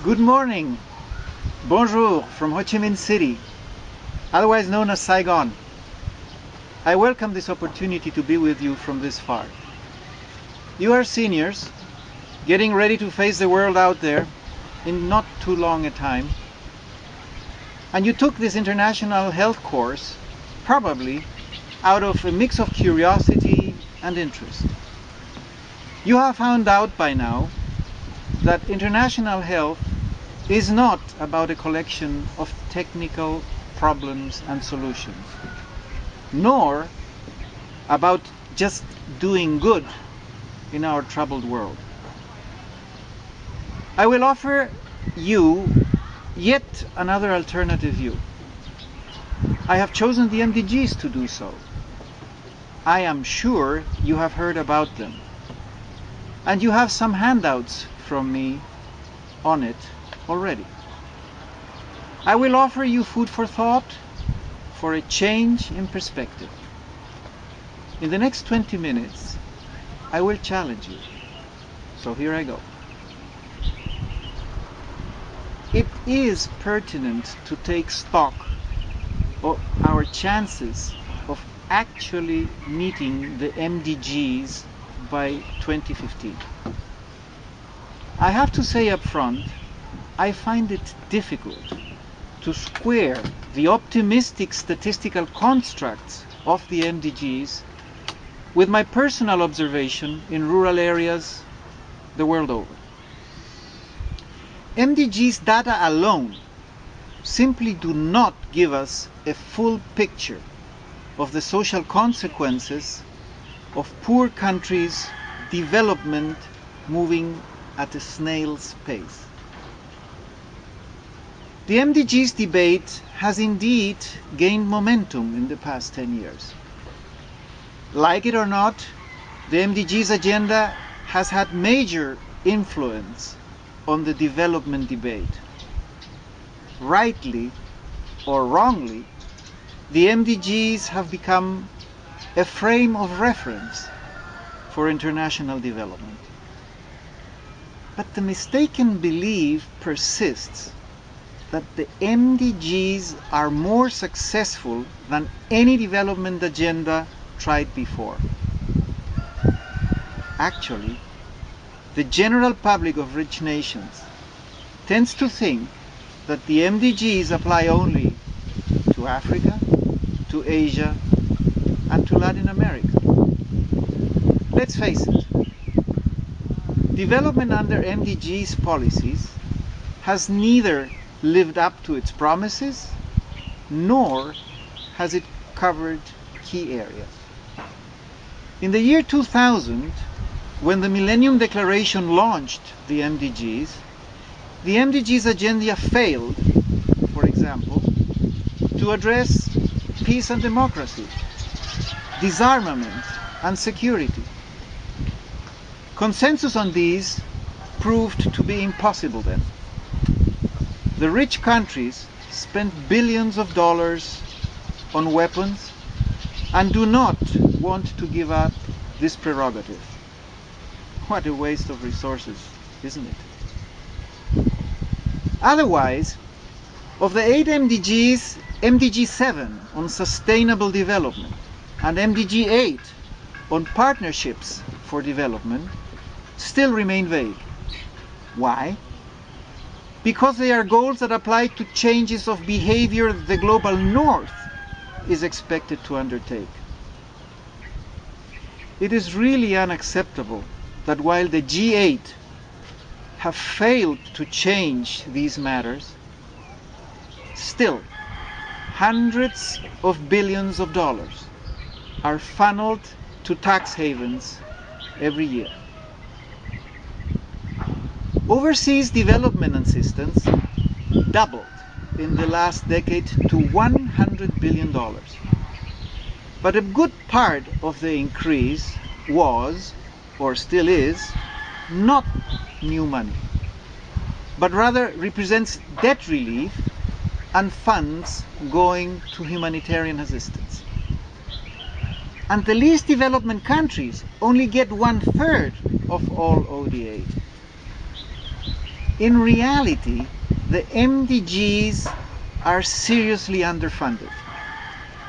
Good morning, bonjour from Ho Chi Minh City, otherwise known as Saigon. I welcome this opportunity to be with you from this far. You are seniors, getting ready to face the world out there in not too long a time, and you took this international health course probably out of a mix of curiosity and interest. You have found out by now that international health is not about a collection of technical problems and solutions, nor about just doing good in our troubled world. I will offer you yet another alternative view. I have chosen the MDGs to do so. I am sure you have heard about them, and you have some handouts from me on it already. I will offer you food for thought for a change in perspective. In the next 20 minutes, I will challenge you. So here I go. It is pertinent to take stock of our chances of actually meeting the MDGs by 2015. I have to say up front, I find it difficult to square the optimistic statistical constructs of the MDGs with my personal observation in rural areas the world over. MDGs data alone simply do not give us a full picture of the social consequences of poor countries' development moving at a snail's pace. The MDGs debate has indeed gained momentum in the past 10 years. Like it or not, the MDGs agenda has had major influence on the development debate. Rightly or wrongly, the MDGs have become a frame of reference for international development. But the mistaken belief persists that the MDGs are more successful than any development agenda tried before. Actually, the general public of rich nations tends to think that the MDGs apply only to Africa, to Asia, and to Latin America. Let's face it, development under MDGs policies has neither lived up to its promises, nor has it covered key areas. In the year 2000, when the Millennium Declaration launched the MDGs agenda failed, for example, to address peace and democracy, disarmament and security. Consensus on these proved to be impossible then. The rich countries spent billions of dollars on weapons and do not want to give up this prerogative. What a waste of resources, isn't it? Otherwise, of the 8 MDGs, MDG 7 on sustainable development and MDG 8 on partnerships for development still remain vague. Why? Because they are goals that apply to changes of behavior the global north is expected to undertake. It is really unacceptable that while the G8 have failed to change these matters, still hundreds of billions of dollars are funneled to tax havens every year. Overseas development assistance doubled in the last decade to $100 billion. But a good part of the increase was, or still is, not new money, but rather represents debt relief and funds going to humanitarian assistance. And the least developed countries only get 1/3 of all ODA. In reality, the MDGs are seriously underfunded.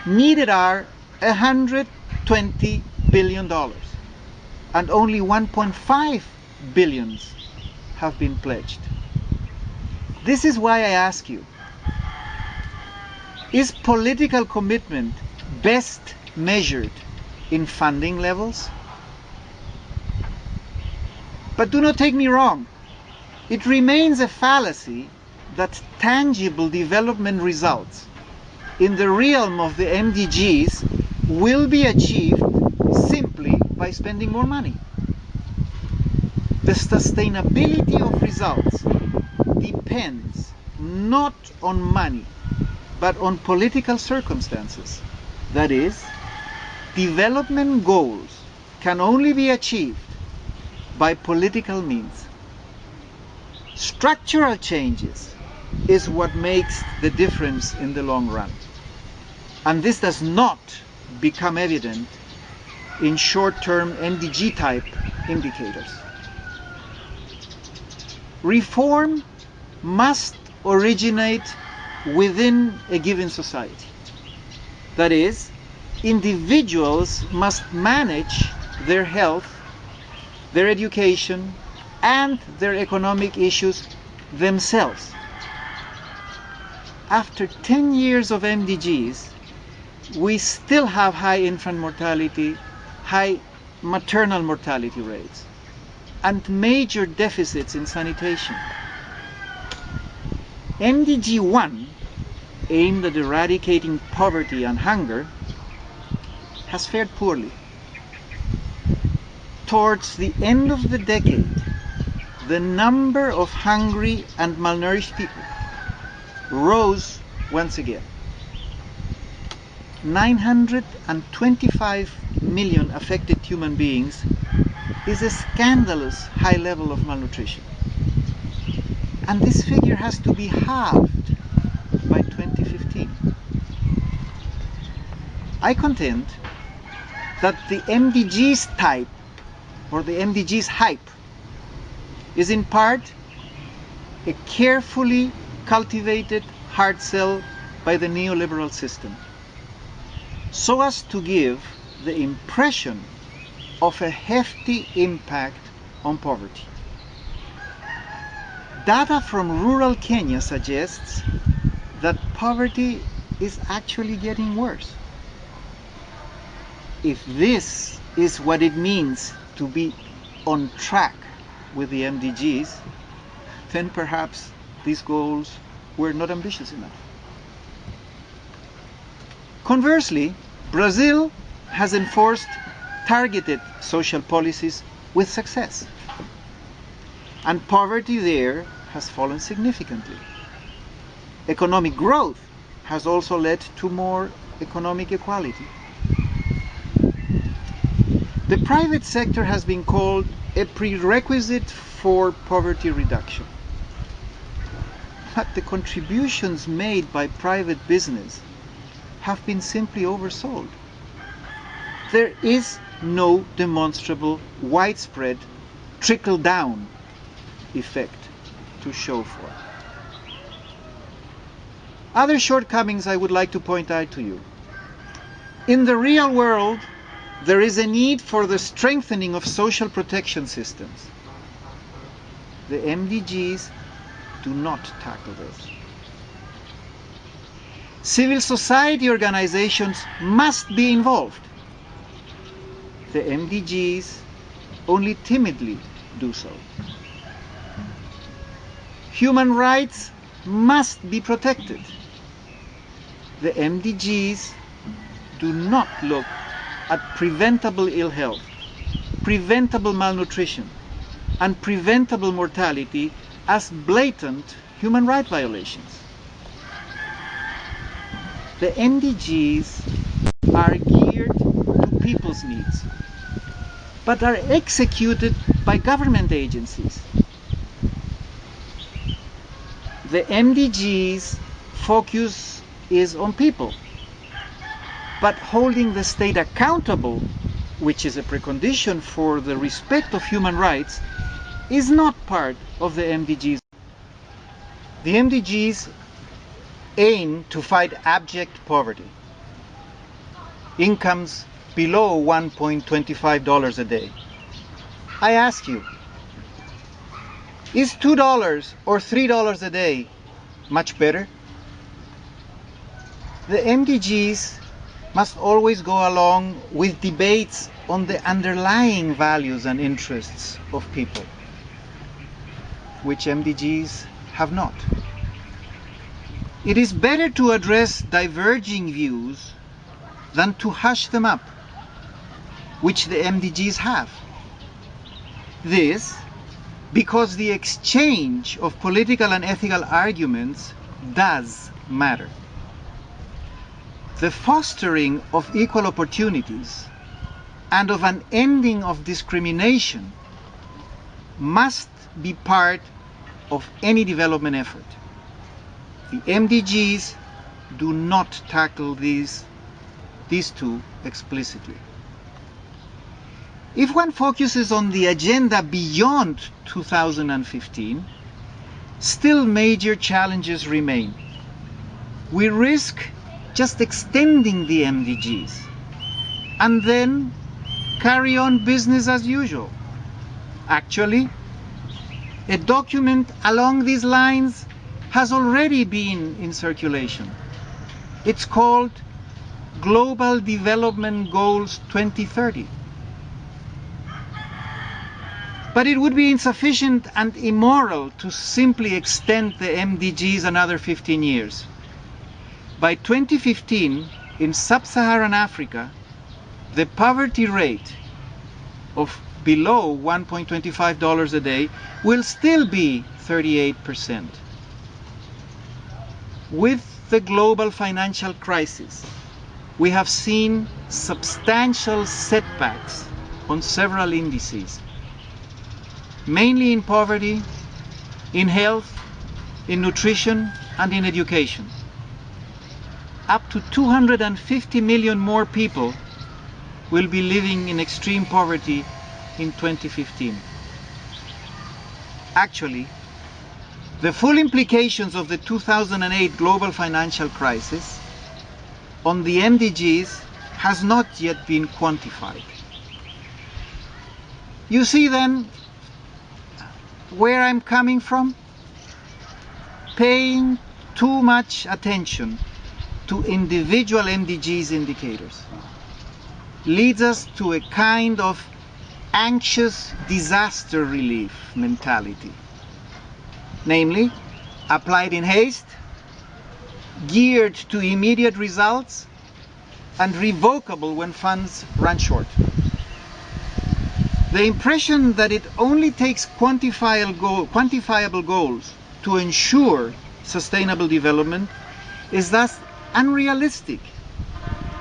Needed are $120 billion, and only 1.5 billion have been pledged. This is why I ask you, is political commitment best measured in funding levels? But do not take me wrong. It remains a fallacy that tangible development results in the realm of the MDGs will be achieved simply by spending more money. The sustainability of results depends not on money, but on political circumstances. That is, development goals can only be achieved by political means. Structural changes is what makes the difference in the long run. And this does not become evident in short-term MDG type indicators. Reform must originate within a given society. That is, individuals must manage their health, their education, and their economic issues themselves. After 10 years of MDGs, we still have high infant mortality, high maternal mortality rates, and major deficits in sanitation. MDG 1, aimed at eradicating poverty and hunger, has fared poorly. Towards the end of the decade, the number of hungry and malnourished people rose once again. 925 million affected human beings is a scandalous high level of malnutrition. And this figure has to be halved by 2015. I contend that the MDGs type, or the MDGs hype, is in part a carefully cultivated hard sell by the neoliberal system, so as to give the impression of a hefty impact on poverty. Data from rural Kenya suggests that poverty is actually getting worse. If this is what it means to be on track with the MDGs, then perhaps these goals were not ambitious enough. Conversely, Brazil has enforced targeted social policies with success, and poverty there has fallen significantly. Economic growth has also led to more economic equality. The private sector has been called a prerequisite for poverty reduction. But the contributions made by private business have been simply oversold. There is no demonstrable, widespread, trickle-down effect to show for. Other shortcomings I would like to point out to you. In the real world, there is a need for the strengthening of social protection systems. The MDGs do not tackle this. Civil society organizations must be involved. The MDGs only timidly do so. Human rights must be protected. The MDGs do not look at preventable ill health, preventable malnutrition, and preventable mortality as blatant human rights violations. The MDGs are geared to people's needs, but are executed by government agencies. The MDGs focus is on people, but holding the state accountable, which is a precondition for the respect of human rights, is not part of the MDGs. The MDGs aim to fight abject poverty, incomes below $1.25 a day. I ask you, is $2 or $3 a day much better? The MDGs must always go along with debates on the underlying values and interests of people, which MDGs have not. It is better to address diverging views than to hush them up, which the MDGs have. This because the exchange of political and ethical arguments does matter. The fostering of equal opportunities and of an ending of discrimination must be part of any development effort. The MDGs do not tackle these two explicitly. If one focuses on the agenda beyond 2015, still major challenges remain. We risk just extending the MDGs and then carry on business as usual. Actually, a document along these lines has already been in circulation. It's called Global Development Goals 2030. But it would be insufficient and immoral to simply extend the MDGs another 15 years. By 2015, in sub-Saharan Africa, the poverty rate of below $1.25 a day will still be 38%. With the global financial crisis, we have seen substantial setbacks on several indices, mainly in poverty, in health, in nutrition, and in education. Up to 250 million more people will be living in extreme poverty in 2015. Actually, the full implications of the 2008 global financial crisis on the MDGs has not yet been quantified. You see then where I'm coming from? Paying too much attention to individual MDGs indicators leads us to a kind of anxious disaster relief mentality, namely, applied in haste, geared to immediate results, and revocable when funds run short. The impression that it only takes quantifiable goals to ensure sustainable development is thus unrealistic,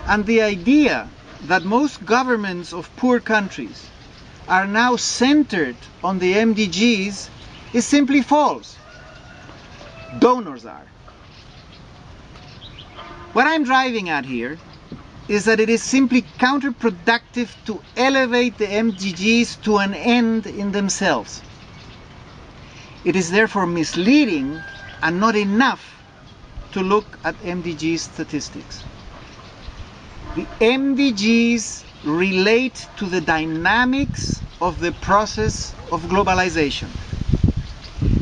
and the idea that most governments of poor countries are now centered on the MDGs is simply false. Donors are. What I'm driving at here is that it is simply counterproductive to elevate the MDGs to an end in themselves. It is therefore misleading and not enough to look at MDG statistics. The MDGs relate to the dynamics of the process of globalization,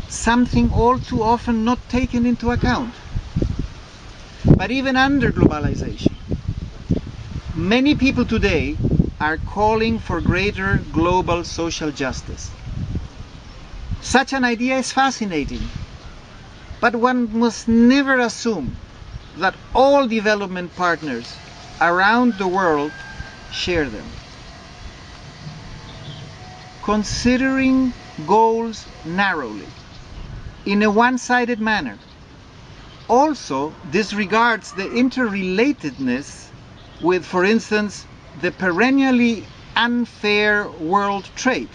something all too often not taken into account. But even under globalization, many people today are calling for greater global social justice. Such an idea is fascinating, but one must never assume that all development partners around the world share them. Considering goals narrowly, in a one-sided manner, also disregards the interrelatedness with, for instance, the perennially unfair world trade.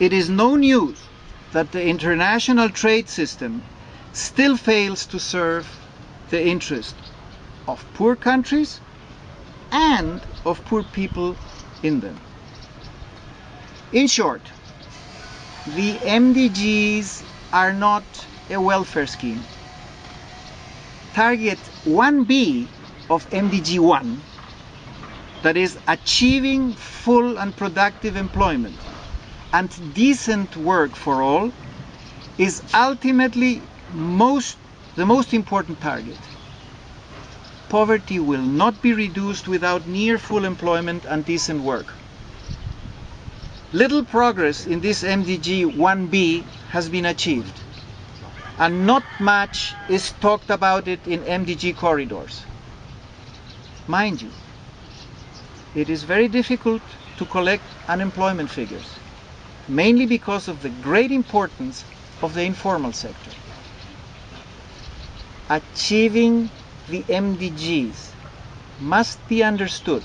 It is no news that the international trade system still fails to serve the interest of poor countries and of poor people in them. In short, the MDGs are not a welfare scheme. Target 1B of MDG 1, that is achieving full and productive employment and decent work for all, is ultimately the most important target. Poverty will not be reduced without near full employment and decent work. Little progress in this MDG 1B has been achieved, and not much is talked about it in MDG corridors. Mind you, it is very difficult to collect unemployment figures, mainly because of the great importance of the informal sector. Achieving the MDGs must be understood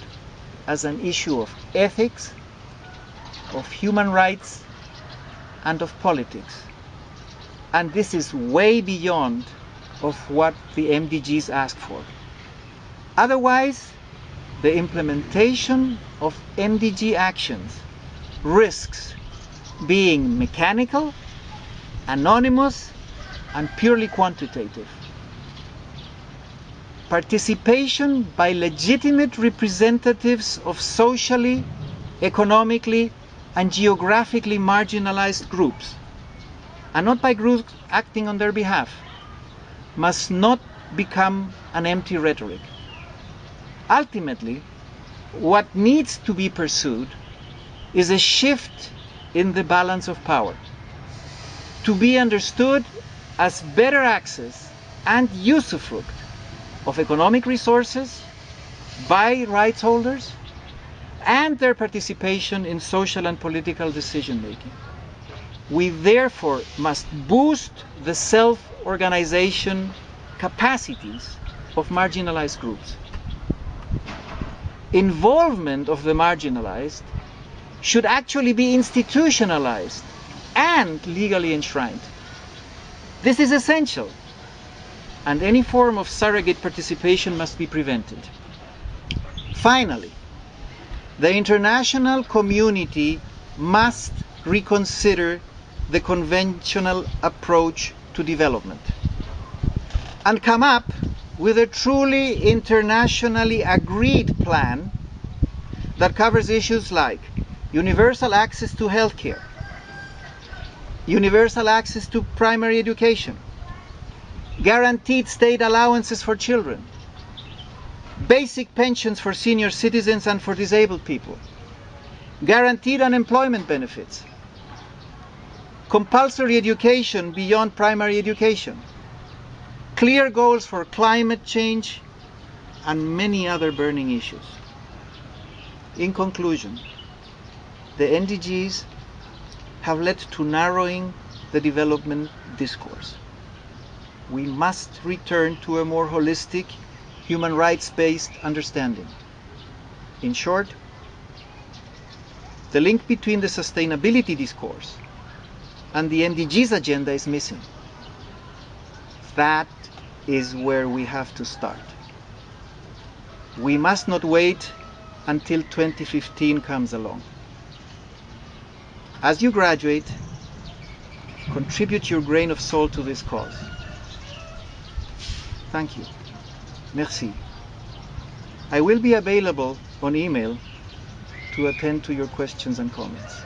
as an issue of ethics, of human rights, and of politics. And this is way beyond of what the MDGs ask for. Otherwise, the implementation of MDG actions risks being mechanical, anonymous, and purely quantitative. Participation by legitimate representatives of socially, economically, and geographically marginalized groups, and not by groups acting on their behalf, must not become an empty rhetoric. Ultimately, what needs to be pursued is a shift in the balance of power, to be understood as better access and usufruct of economic resources by rights holders and their participation in social and political decision making. We therefore must boost the self-organization capacities of marginalized groups. Involvement of the marginalized should actually be institutionalized and legally enshrined. This is essential, and any form of surrogate participation must be prevented. Finally, the international community must reconsider the conventional approach to development and come up with a truly internationally agreed plan that covers issues like universal access to healthcare, universal access to primary education, guaranteed state allowances for children, basic pensions for senior citizens and for disabled people, guaranteed unemployment benefits, compulsory education beyond primary education, clear goals for climate change, and many other burning issues. In conclusion, the NDGs have led to narrowing the development discourse. We must return to a more holistic, human rights-based understanding. In short, the link between the sustainability discourse and the MDGs agenda is missing. That is where we have to start. We must not wait until 2015 comes along. As you graduate, contribute your grain of salt to this cause. Thank you. Merci. I will be available on email to attend to your questions and comments.